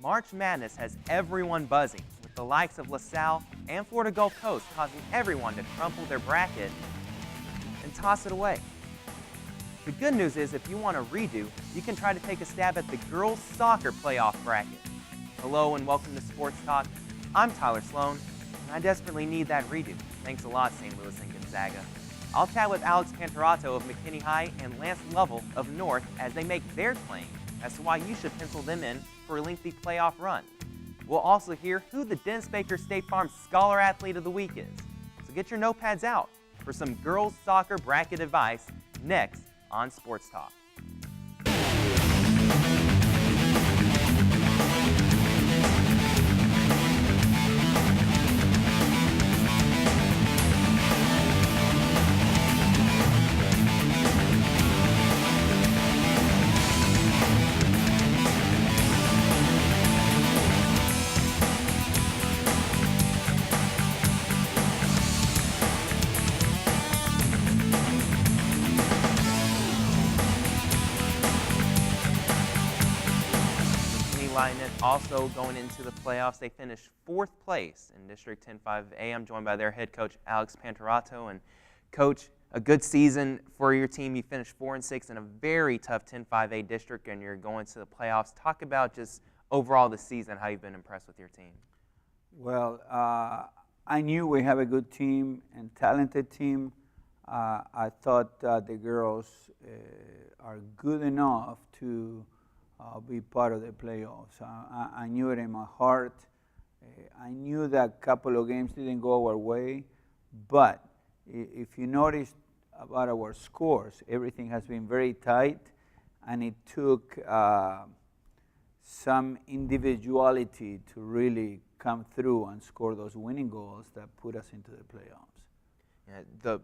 March Madness has everyone buzzing, with the likes of LaSalle and Florida Gulf Coast causing everyone to crumple their bracket and toss it away. The good news is if you want a redo, you can try to take a stab at the girls' soccer playoff bracket. Hello and welcome to Sports Talk. I'm Tyler Sloan, and I desperately need that redo. Thanks a lot, St. Louis and Gonzaga. I'll chat with Alex Pantarotto of McKinney High and Lance Lovell of North as they make their claim as to why you should pencil them in for a lengthy playoff run. We'll also hear who the Dennis Baker State Farm Scholar Athlete of the Week is. So get your notepads out for some girls' soccer bracket advice next on Sports Talk. Also going into the playoffs, they finished 4th place in District 10-5A. I'm joined by their head coach, Alex Pantarotto. And Coach, a good season for your team. You finished 4-6 in a very tough 10-5A district, and you're going to the playoffs. Talk about just overall the season, how you've been impressed with your team. Well, I knew we have a good team and talented team. I thought the girls are good enough to be part of the playoffs. I knew it in my heart. I knew that a couple of games didn't go our way, but if you notice about our scores, everything has been very tight, and it took some individuality to really come through and score those winning goals that put us into the playoffs. Yeah, the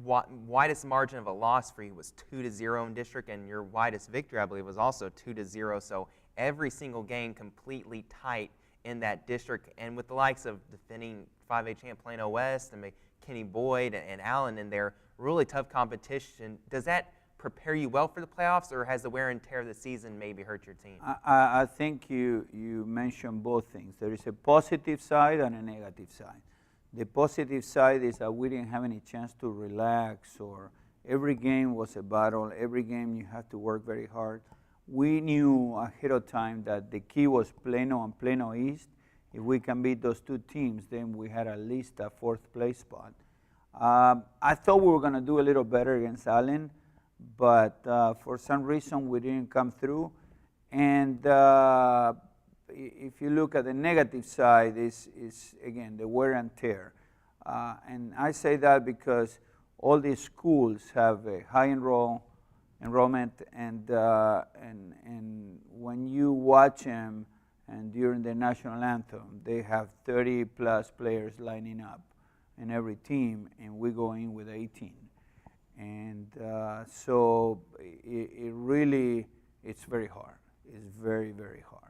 widest margin of a loss for you was 2-0 in district, and your widest victory, I believe, was also 2-0. So every single game completely tight in that district, and with the likes of defending 5A champ Plano West and McKinney Boyd and Allen in there, really tough competition. Does that prepare you well for the playoffs, or has the wear and tear of the season maybe hurt your team? I think you mentioned both things. There is a positive side and a negative side. The positive side is that we didn't have any chance to relax, or every game was a battle. Every game you had to work very hard. We knew ahead of time that the key was Plano and Plano East. If we can beat those two teams, then we had at least a 4th place spot. I thought we were going to do a little better against Allen, but for some reason we didn't come through. And if you look at the negative side, is again the wear and tear. And I say that because all these schools have a high enrollment, and when you watch them, and during the national anthem, they have 30+ players lining up in every team, and we go in with 18. And so it really, it's very hard. It's very, very hard.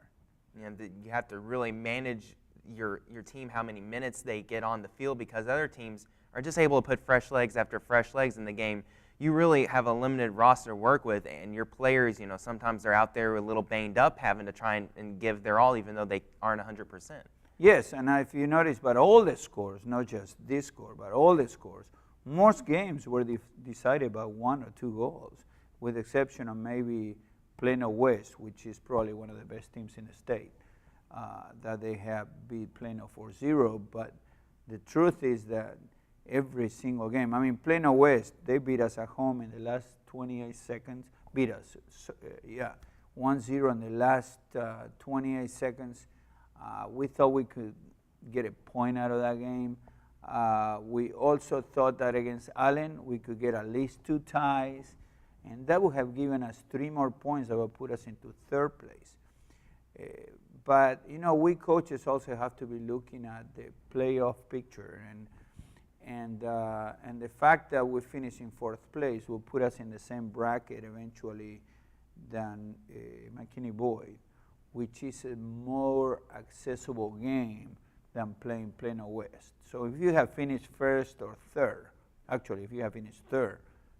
And you have to really manage your team, how many minutes they get on the field, because other teams are just able to put fresh legs after fresh legs in the game. You really have a limited roster to work with, and your players, sometimes they're out there a little banged up, having to try and give their all, even though they aren't 100%. Yes, and if you notice, but all the scores, not just this score, but all the scores, most games were decided by 1 or 2 goals, with the exception of maybe Plano West, which is probably one of the best teams in the state, that they have beat Plano 4-0. But the truth is that every single game, I mean, Plano West, they beat us at home in the last 28 seconds, beat us, 1-0 in the last 28 seconds. We thought we could get a point out of that game. We also thought that against Allen, we could get at least 2 ties. And that would have given us 3 more points that would put us into 3rd place. But, we coaches also have to be looking at the playoff picture. And the fact that we finish in 4th place will put us in the same bracket eventually than McKinney Boyd, which is a more accessible game than playing Plano West. So if you have finished 1st or 3rd, actually if you have finished 3rd,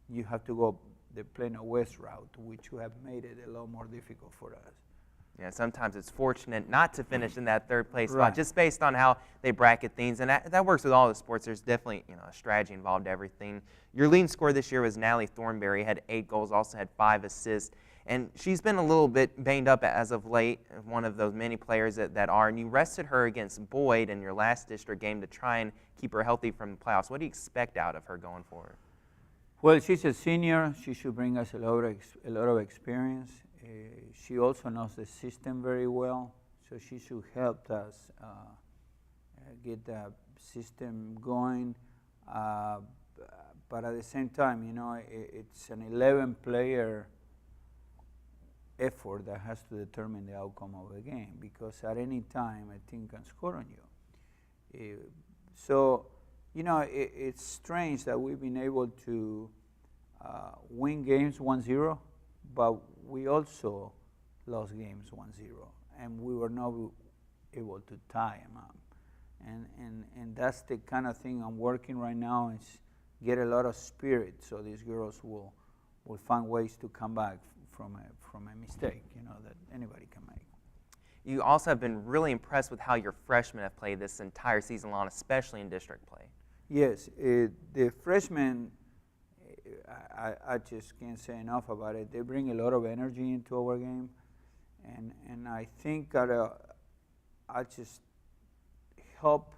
you have to go the Plano West route, which would have made it a lot more difficult for us. Yeah, sometimes it's fortunate not to finish in that third place spot, Right. just based on how they bracket things, and that works with all the sports. There's definitely a strategy involved in everything. Your leading scorer this year was Natalie Thornberry, had 8 goals, also had 5 assists, and she's been a little bit banged up as of late, one of those many players that are, and you rested her against Boyd in your last district game to try and keep her healthy from the playoffs. What do you expect out of her going forward? Well, she's a senior. She should bring us a lot of experience. She also knows the system very well, so she should help us get the system going. But at the same time, it's an 11-player effort that has to determine the outcome of the game, because at any time a team can score on you. It's strange that we've been able to win games 1-0, but we also lost games 1-0, and we were not able to tie them up. And that's the kind of thing I'm working right now, is get a lot of spirit so these girls will find ways to come back from a mistake, that anybody can make. You also have been really impressed with how your freshmen have played this entire season long, especially in district play. Yes, the freshmen, I just can't say enough about it. They bring a lot of energy into our game, and I think I just help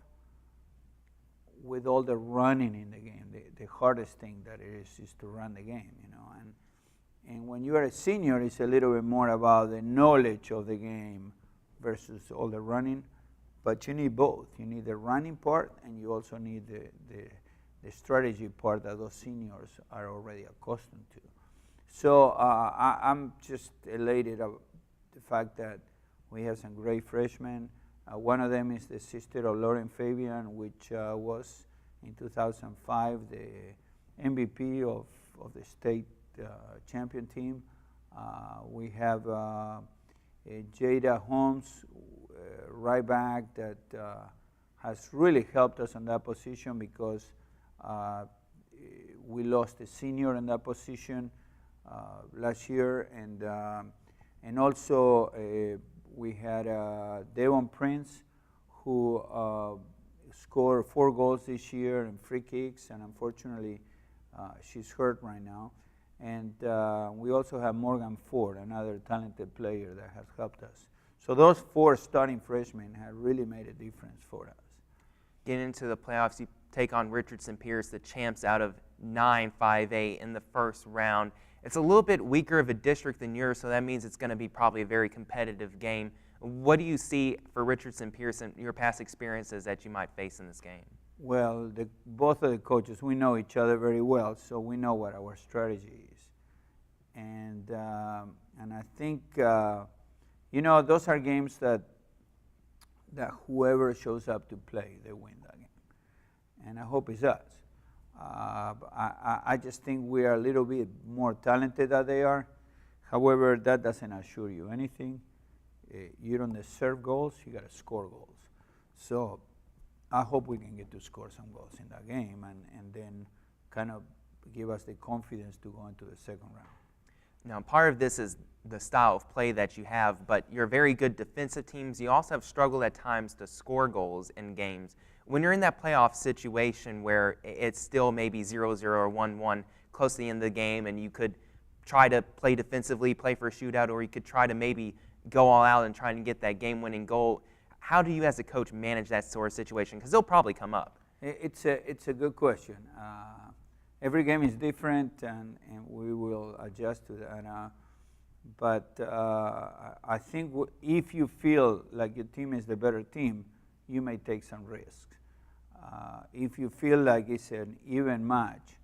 with all the running in the game. The hardest thing that it is to run the game, and when you are a senior, it's a little bit more about the knowledge of the game versus all the running, but you need both. You need the running part, and you also need the strategy part that those seniors are already accustomed to. So I'm just elated about the fact that we have some great freshmen. One of them is the sister of Lauren Fabian, which was in 2005 the MVP of the state champion team. We have Jada Holmes, right back, that has really helped us in that position, because we lost a senior in that position last year, and also we had Devon Prince, who scored 4 goals this year and 3 kicks, and unfortunately she's hurt right now. And we also have Morgan Ford, another talented player that has helped us. So those 4 starting freshmen have really made a difference for us. Getting into the playoffs, you take on Richardson Pierce, the champs, out of 9-5-8 in the first round. It's a little bit weaker of a district than yours, so that means it's going to be probably a very competitive game. What do you see for Richardson Pierce and your past experiences that you might face in this game? Well, both of the coaches, we know each other very well, so we know what our strategy is. And I think, those are games that whoever shows up to play, they win that game. And I hope it's us. I just think we are a little bit more talented than they are. However, that doesn't assure you anything. You don't deserve goals, you got to score goals. So I hope we can get to score some goals in that game, and then kind of give us the confidence to go into the second round. Now, part of this is the style of play that you have, but you're very good defensive teams. You also have struggled at times to score goals in games. When you're in that playoff situation where it's still maybe 0-0 or 1-1 close to the end of the game, and you could try to play defensively, play for a shootout, or you could try to maybe go all out and try and get that game-winning goal, how do you as a coach manage that sort of situation? Because they'll probably come up. It's a good question. Every game is different, and we will adjust to that. But I think if you feel like your team is the better team, you may take some risks. If you feel like it's an even match,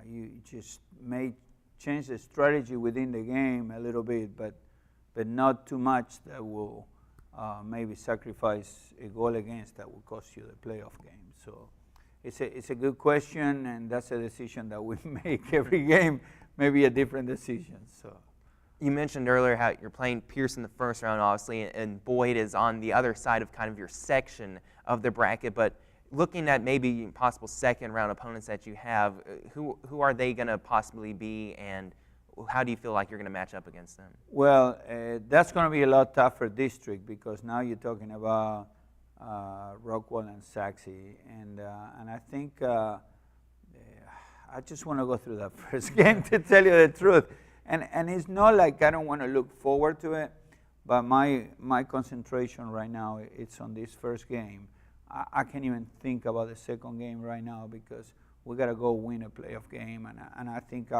you just may change the strategy within the game a little bit, but not too much that will maybe sacrifice a goal against that will cost you the playoff game. So it's a good question, and that's a decision that we make every game, maybe a different decision. So. You mentioned earlier how you're playing Pierce in the first round, obviously, and Boyd is on the other side of kind of your section of the bracket. But looking at maybe possible second round opponents that you have, who are they going to possibly be, and how do you feel like you're going to match up against them? Well, that's going to be a lot tougher district because now you're talking about Rockwall and Saxe, and I think I just want to go through that first game to tell you the truth. And it's not like I don't want to look forward to it, but my concentration right now it's on this first game. I can't even think about the second game right now because we got to go win a playoff game, and I think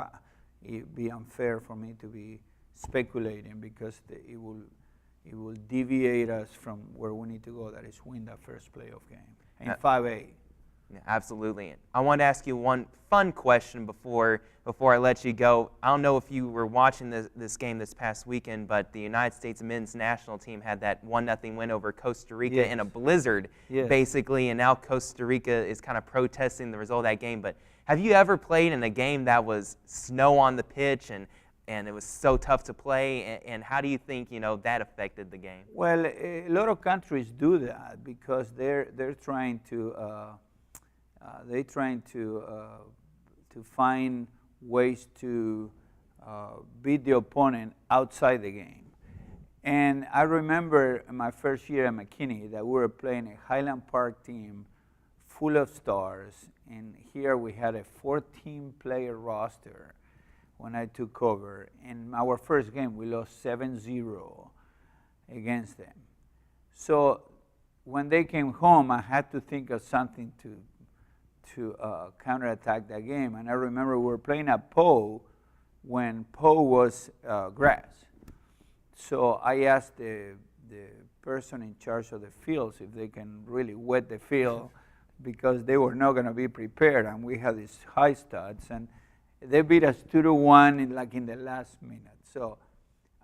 it'd be unfair for me to be speculating because it will deviate us from where we need to go, that is win that first playoff game in 5A. Yeah, absolutely. I want to ask you one fun question before I let you go. I don't know if you were watching this game this past weekend, but the United States men's national team had that 1-0 win over Costa Rica in a blizzard, basically, and now Costa Rica is kind of protesting the result of that game. But have you ever played in a game that was snow on the pitch and it was so tough to play, and how do you think that affected the game? Well, a lot of countries do that because they're trying to find ways to beat the opponent outside the game. And I remember my first year at McKinney that we were playing a Highland Park team full of stars, and here we had a 14-player roster when I took over. In our first game, we lost 7-0 against them. So when they came home, I had to think of something to counterattack that game. And I remember we were playing at Poe when Poe was grass. So I asked the person in charge of the fields if they can really wet the field because they were not going to be prepared, and we had these high studs, and they beat us 2-1 in the last minute. So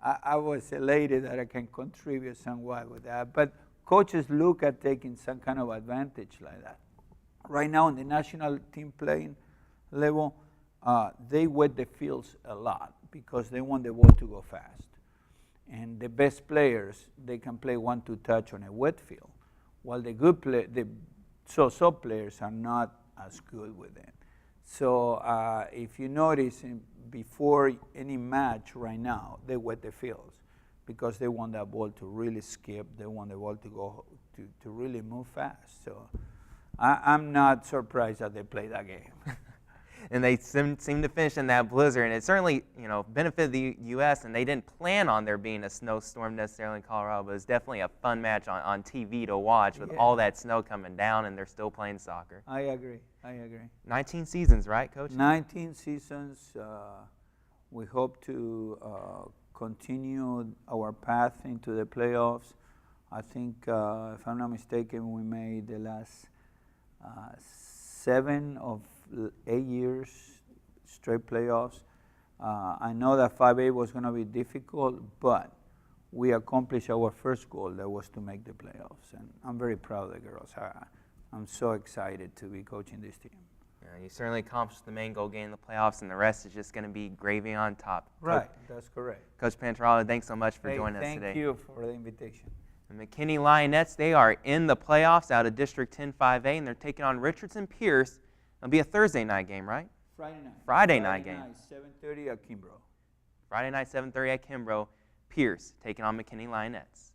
I was elated that I can contribute somewhat with that. But coaches look at taking some kind of advantage like that. Right now, in the national team playing level, they wet the fields a lot because they want the ball to go fast. And the best players, they can play 1-2 touch on a wet field, while the good the so-so players are not as good with it. So if you notice, before any match right now, they wet the fields because they want that ball to really skip. They want the ball to go to really move fast. So I'm not surprised that they play that game. And they seem to finish in that blizzard, and it certainly benefited the U.S., and they didn't plan on there being a snowstorm necessarily in Colorado, but it was definitely a fun match on TV to watch with all that snow coming down, and they're still playing soccer. I agree. 19 seasons, right, Coach? 19 seasons. We hope to continue our path into the playoffs. I think, if I'm not mistaken, we made the last 7 of 8 years straight playoffs. I know that 5A was going to be difficult, but we accomplished our first goal, that was to make the playoffs. And I'm very proud of the girls. I'm so excited to be coaching this team. Yeah, you certainly accomplished the main goal, getting the playoffs, and the rest is just going to be gravy on top. Right, that's correct. Coach Pantarotto, thanks so much for joining us today. Thank you for the invitation. The McKinney Lionettes, they are in the playoffs out of District 10 5A, and they're taking on Richardson Pierce. It'll be a Thursday night game, right? Friday night game. 7:30 at Kimbrough. Friday night, 7:30 at Kimbrough. Pierce taking on McKinney Lionettes.